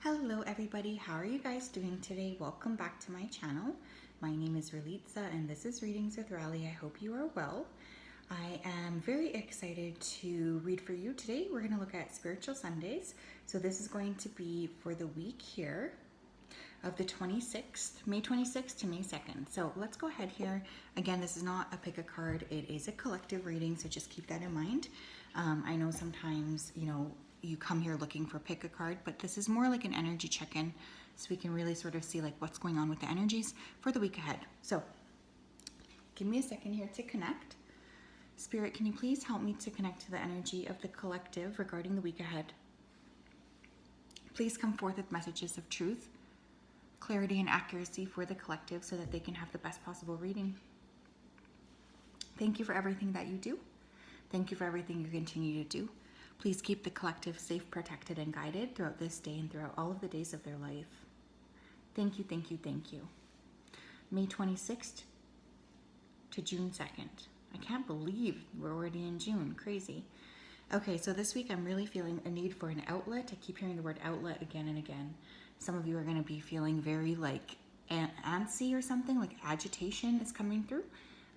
Hello everybody, how are you guys doing today? Welcome back to my channel. My name is Ralitza and this is Readings with Rali. I hope you are well. I am very excited to read for you today. We're going to look at Spiritual Sundays. So this is going to be for the week here of the 26th, May 26th to May 2nd. So let's go ahead here. Again, this is not a pick a card. It is a collective reading, so just keep that in mind. I know sometimes, you come here looking for pick a card, but this is more like an energy check-in, so we can really sort of see like what's going on with the energies for the week ahead. So give me a second here to connect. Spirit, can you please help me to connect to the energy of the collective regarding the week ahead? Please come forth with messages of truth, clarity, and accuracy for the collective so that they can have the best possible reading. Thank you for everything that you do. Thank you for everything you continue to do. Please keep the collective safe, protected, and guided throughout this day and throughout all of the days of their life. Thank you, thank you, thank you. May 26th to June 2nd. I can't believe we're already in June. Crazy. Okay, so this week I'm really feeling a need for an outlet. I keep hearing the word outlet again and again. Some of you are going to be feeling very like antsy or something, like agitation is coming through.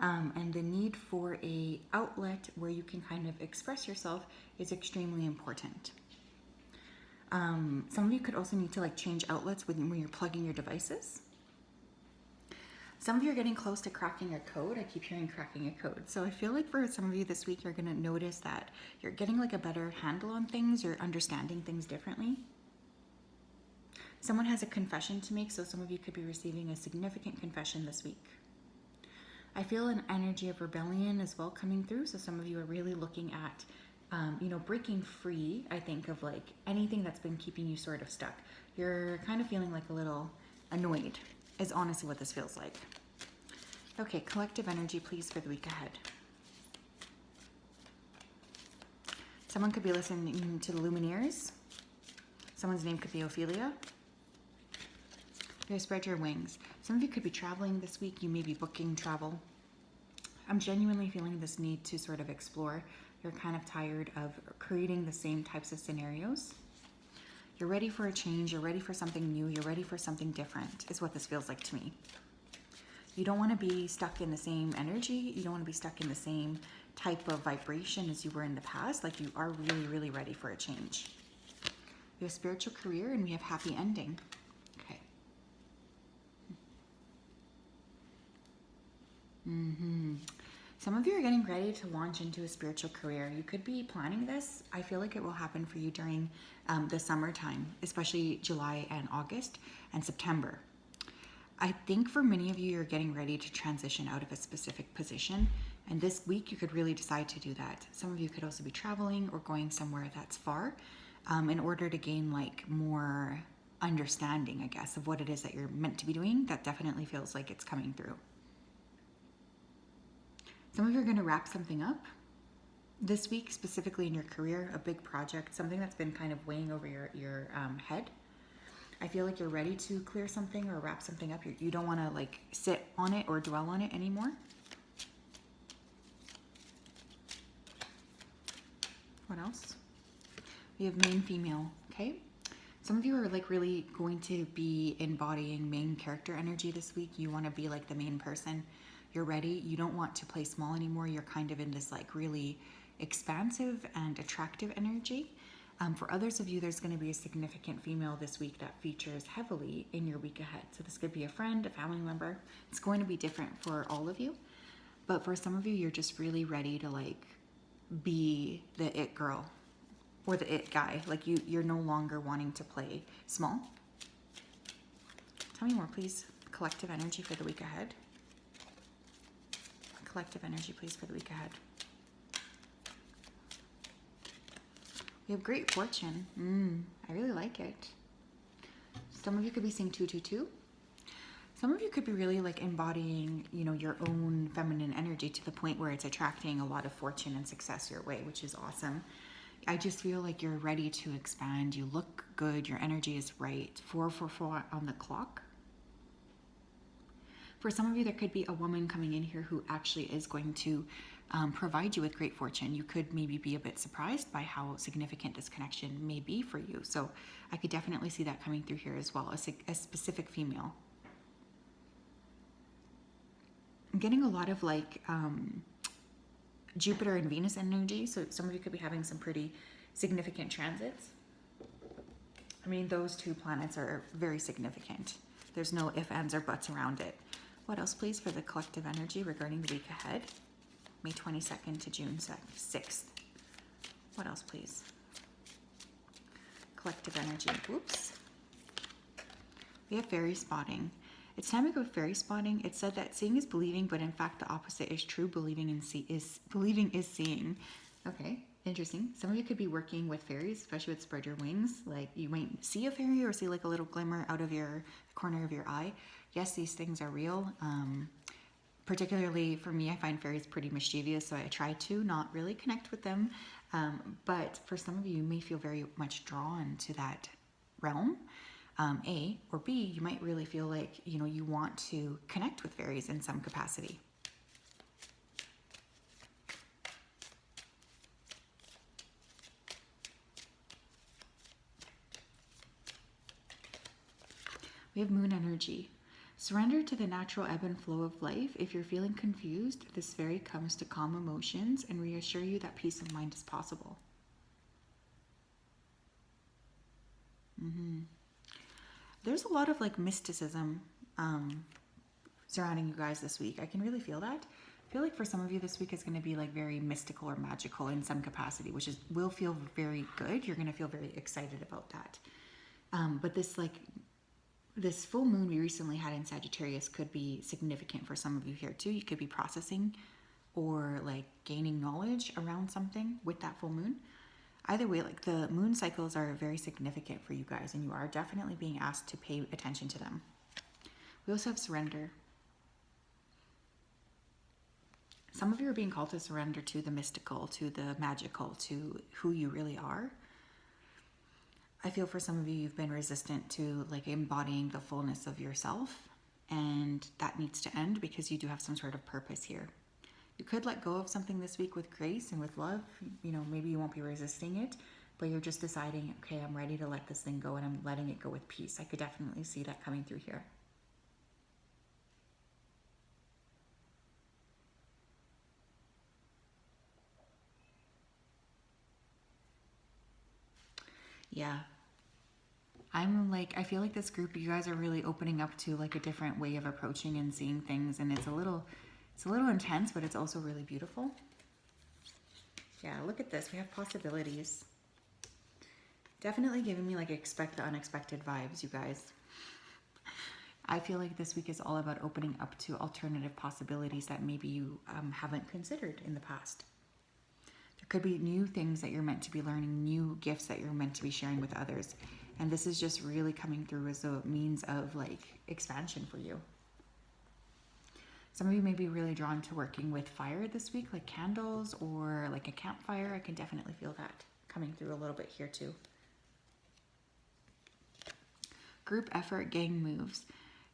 And the need for a outlet where you can kind of express yourself is extremely important. Some of you could also need to like change outlets when you're plugging your devices. Some of you are getting close to cracking a code. I keep hearing cracking a code. So I feel like for some of you this week, you're going to notice that you're getting like a better handle on things. You're understanding things differently. Someone has a confession to make, so some of you could be receiving a significant confession this week. I feel an energy of rebellion as well coming through. So some of you are really looking at, breaking free, I think, of like anything that's been keeping you sort of stuck. You're kind of feeling like a little annoyed is honestly what this feels like. Okay, collective energy, please, for the week ahead. Someone could be listening to the Lumineers. Someone's name could be Ophelia. Spread your wings. Some of you could be traveling this week. You may be booking travel. I'm genuinely feeling this need to sort of explore. You're kind of tired of creating the same types of scenarios. You're ready for a change. You're ready for something new. You're ready for something different is what this feels like to me. You don't want to be stuck in the same energy. You don't want to be stuck in the same type of vibration as you were in the past. Like you are really, really ready for a change. We have spiritual career and we have happy ending. Some of you are getting ready to launch into a spiritual career. You could be planning this. I feel like it will happen for you during the summertime, especially July and August and September. I think for many of you, you're getting ready to transition out of a specific position. And this week, you could really decide to do that. Some of you could also be traveling or going somewhere that's far in order to gain like more understanding, I guess, of what it is that you're meant to be doing. That definitely feels like it's coming through. Some of you are going to wrap something up this week, specifically in your career, a big project, something that's been kind of weighing over your head. I feel like you're ready to clear something or wrap something up. You don't want to like sit on it or dwell on it anymore. What else? We have main female, okay? Some of you are like really going to be embodying main character energy this week. You want to be like the main person. You're ready. You don't want to play small anymore. You're kind of in this like really expansive and attractive energy. For others of you, there's going to be a significant female this week that features heavily in your week ahead. So this could be a friend, a family member. It's going to be different for all of you. But for some of you, you're just really ready to like be the it girl or the it guy. Like you're no longer wanting to play small. Tell me more, please. Collective energy for the week ahead. Collective energy, please, for the week ahead. We have great fortune. I really like it. Some of you could be seeing 222. Some of you could be really like embodying, your own feminine energy to the point where it's attracting a lot of fortune and success your way, which is awesome. I just feel like you're ready to expand. You look good. Your energy is right. 444 on the clock. For some of you, there could be a woman coming in here who actually is going to provide you with great fortune. You could maybe be a bit surprised by how significant this connection may be for you. So I could definitely see that coming through here as well, a specific female. I'm getting a lot of like Jupiter and Venus energy. So some of you could be having some pretty significant transits. I mean, those two planets are very significant. There's no ifs, ands, or buts around it. What else, please, for the collective energy regarding the week ahead? May 22nd to June 6th. What else, please? Collective energy. Oops. We have fairy spotting. It's time to go fairy spotting. It said that seeing is believing, but in fact the opposite is true. Believing is seeing. Okay, interesting. Some of you could be working with fairies, especially with spread your wings. Like you might see a fairy or see like a little glimmer out of the corner of your eye. Yes, these things are real. Particularly for me, I find fairies pretty mischievous, so I try to not really connect with them. But for some of you, you may feel very much drawn to that realm. A, or B, you might really feel like, you want to connect with fairies in some capacity. We have moon energy. Surrender to the natural ebb and flow of life. If you're feeling confused, this fairy comes to calm emotions and reassure you that peace of mind is possible. There's a lot of like mysticism surrounding you guys this week. I can really feel that. I feel like for some of you this week is going to be like very mystical or magical in some capacity, which will feel very good. You're going to feel very excited about that. But this full moon we recently had in Sagittarius could be significant for some of you here too. You could be processing or like gaining knowledge around something with that full moon. Either way, like the moon cycles are very significant for you guys, and you are definitely being asked to pay attention to them. We also have surrender. Some of you are being called to surrender to the mystical, to the magical, to who you really are. I feel for some of you, you've been resistant to like embodying the fullness of yourself, and that needs to end because you do have some sort of purpose here. You could let go of something this week with grace and with love. Maybe you won't be resisting it, but you're just deciding, okay, I'm ready to let this thing go, and I'm letting it go with peace. I could definitely see that coming through here. Yeah. I feel like this group, you guys are really opening up to like a different way of approaching and seeing things, and it's a little intense, but it's also really beautiful. Yeah, look at this. We have possibilities. Definitely giving me like expect the unexpected vibes, you guys. I feel like this week is all about opening up to alternative possibilities that maybe you haven't considered in the past. There could be new things that you're meant to be learning, new gifts that you're meant to be sharing with others. And this is just really coming through as a means of like expansion for you. Some of you may be really drawn to working with fire this week, like candles or like a campfire. I can definitely feel that coming through a little bit here too. Group effort, gang moves.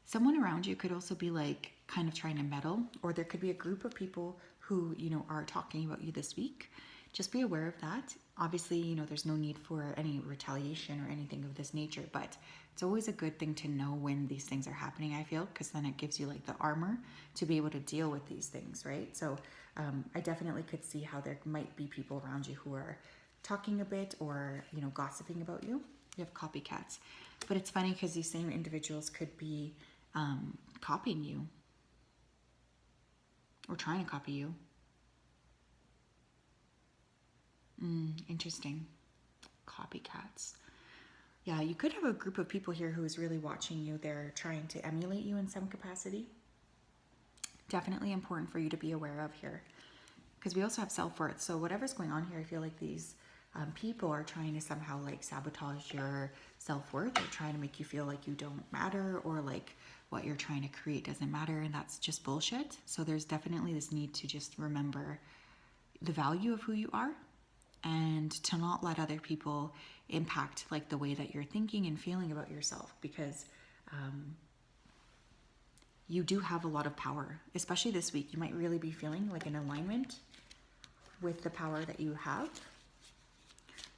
Someone around you could also be like kind of trying to meddle, or there could be a group of people who, are talking about you this week. Just be aware of that. Obviously, there's no need for any retaliation or anything of this nature, but it's always a good thing to know when these things are happening, I feel, because then it gives you like the armor to be able to deal with these things, right? So I definitely could see how there might be people around you who are talking a bit or, gossiping about you. You have copycats. But it's funny because these same individuals could be copying you or trying to copy you. Interesting. Copycats. Yeah, you could have a group of people here who is really watching you. They're trying to emulate you in some capacity. Definitely important for you to be aware of here. Because we also have self-worth. So whatever's going on here, I feel like these people are trying to somehow like sabotage your self-worth. They're trying to make you feel like you don't matter, or like what you're trying to create doesn't matter, and that's just bullshit. So there's definitely this need to just remember the value of who you are, and to not let other people impact like the way that you're thinking and feeling about yourself, because you do have a lot of power. Especially this week, you might really be feeling like an alignment with the power that you have.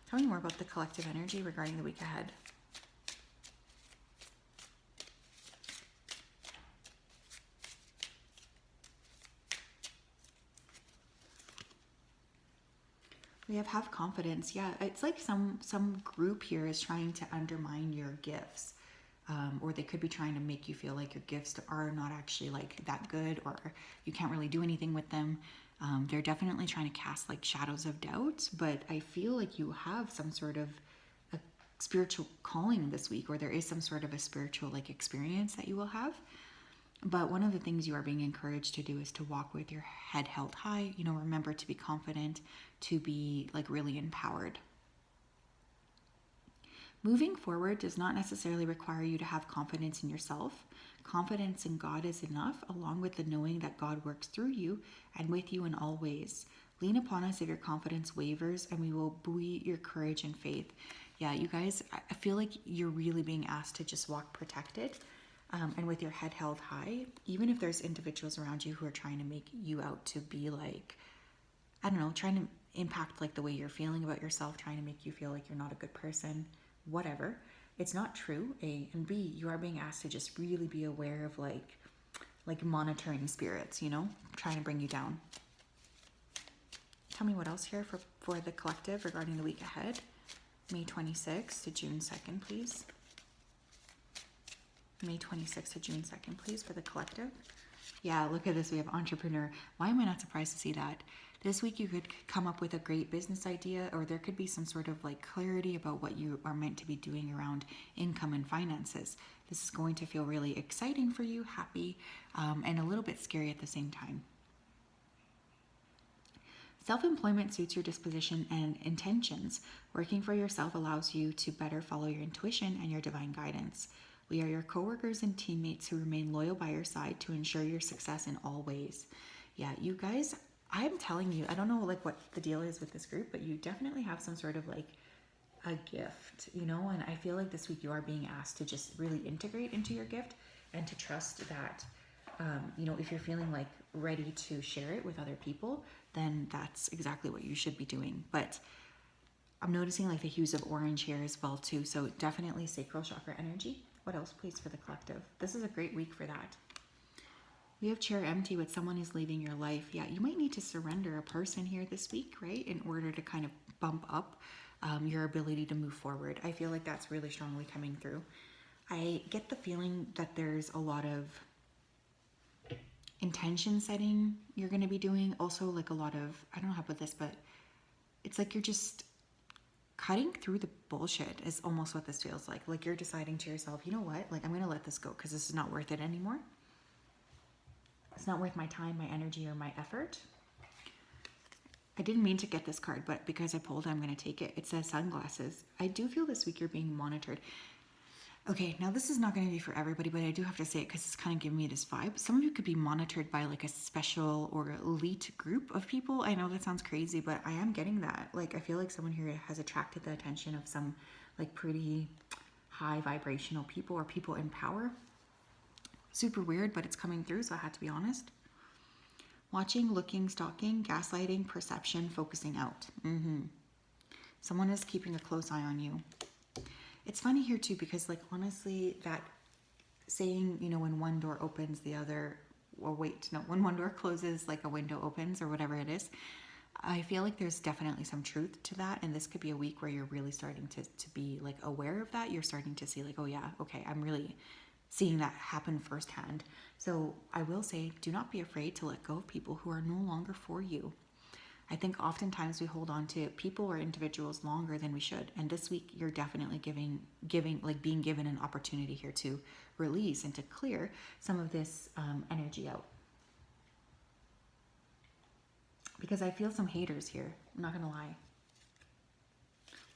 Tell me more about the collective energy regarding the week ahead. We have confidence. Yeah, it's like some group here is trying to undermine your gifts. Or they could be trying to make you feel like your gifts are not actually like that good, or you can't really do anything with them. They're definitely trying to cast like shadows of doubt, but I feel like you have some sort of a spiritual calling this week, or there is some sort of a spiritual like experience that you will have. But one of the things you are being encouraged to do is to walk with your head held high. You know, remember to be confident, to be like really empowered. Moving forward does not necessarily require you to have confidence in yourself. Confidence in God is enough, along with the knowing that God works through you and with you in all ways. Lean upon us if your confidence wavers, and we will buoy your courage and faith. Yeah, you guys, I feel like you're really being asked to just walk protected. And with your head held high, even if there's individuals around you who are trying to make you out to be like, I don't know, trying to impact like the way you're feeling about yourself, trying to make you feel like you're not a good person, whatever. It's not true, A. And B, you are being asked to just really be aware of like monitoring spirits, you know, trying to bring you down. Tell me what else here for the collective regarding the week ahead. May 26th to June 2nd, please. May 26th to June 2nd, please, for the collective. Yeah, look at this. We have entrepreneur. Why am I not surprised to see that? This week you could come up with a great business idea, or there could be some sort of like clarity about what you are meant to be doing around income and finances. This is going to feel really exciting for you, happy, and a little bit scary at the same time. Self-employment suits your disposition and intentions. Working for yourself allows you to better follow your intuition and your divine guidance. We are your coworkers and teammates who remain loyal by your side to ensure your success in all ways. Yeah, you guys, I'm telling you, I don't know like what the deal is with this group, but you definitely have some sort of like a gift, you know, and I feel like this week you are being asked to just really integrate into your gift and to trust that, you know, if you're feeling like ready to share it with other people, then that's exactly what you should be doing. But I'm noticing like the hues of orange here as well too. So definitely sacral chakra energy. What else, please, for the collective? This is a great week for that. We have chair empty with someone is leaving your life. Yeah, you might need to surrender a person here this week, right? In order to kind of bump up your ability to move forward. I feel like that's really strongly coming through. I get the feeling that there's a lot of intention setting you're going to be doing. Also like a lot of, I don't know how to put this, but it's like you're just cutting through the bullshit is almost what this feels like. Like you're deciding to yourself, you know what? Like I'm going to let this go because this is not worth it anymore. It's not worth my time, my energy, or my effort. I didn't mean to get this card, but because I pulled it, I'm going to take it. It says sunglasses. I do feel this week you're being monitored. Okay, now this is not going to be for everybody, but I do have to say it because it's kind of giving me this vibe. Some of you could be monitored by like a special or elite group of people. I know that sounds crazy, but I am getting that. Like I feel like someone here has attracted the attention of some like pretty high vibrational people or people in power. Super weird, but it's coming through, so I had to be honest. Watching, looking, stalking, gaslighting, perception, focusing out. Someone is keeping a close eye on you. It's funny here too, because like honestly, that saying, you know, when one door opens, the other, or wait, no, when one door closes, like a window opens or whatever it is. I feel like there's definitely some truth to that. And this could be a week where you're really starting to be like aware of that. You're starting to see like, oh yeah, okay, I'm really seeing that happen firsthand. So I will say, do not be afraid to let go of people who are no longer for you. I think oftentimes we hold on to people or individuals longer than we should. And this week you're definitely being given an opportunity here to release and to clear some of this energy out. Because I feel some haters here. I'm not going to lie.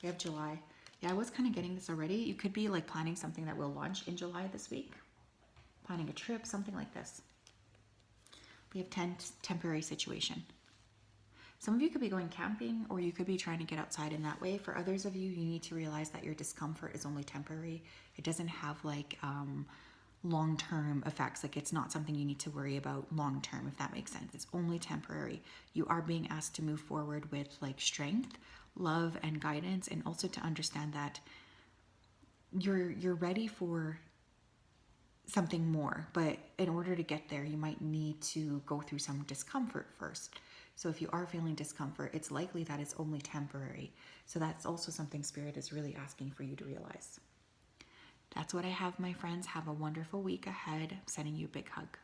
We have July. Yeah, I was kind of getting this already. You could be like planning something that will launch in July this week. Planning a trip, something like this. We have temporary situation. Some of you could be going camping, or you could be trying to get outside in that way. For others of you, you need to realize that your discomfort is only temporary. It doesn't have like long-term effects. Like, it's not something you need to worry about long-term, if that makes sense. It's only temporary. You are being asked to move forward with like strength, love, and guidance, and also to understand that you're ready for something more, but in order to get there, you might need to go through some discomfort first. So if you are feeling discomfort, it's likely that it's only temporary. So that's also something Spirit is really asking for you to realize. That's what I have, my friends. Have a wonderful week ahead. I'm sending you a big hug.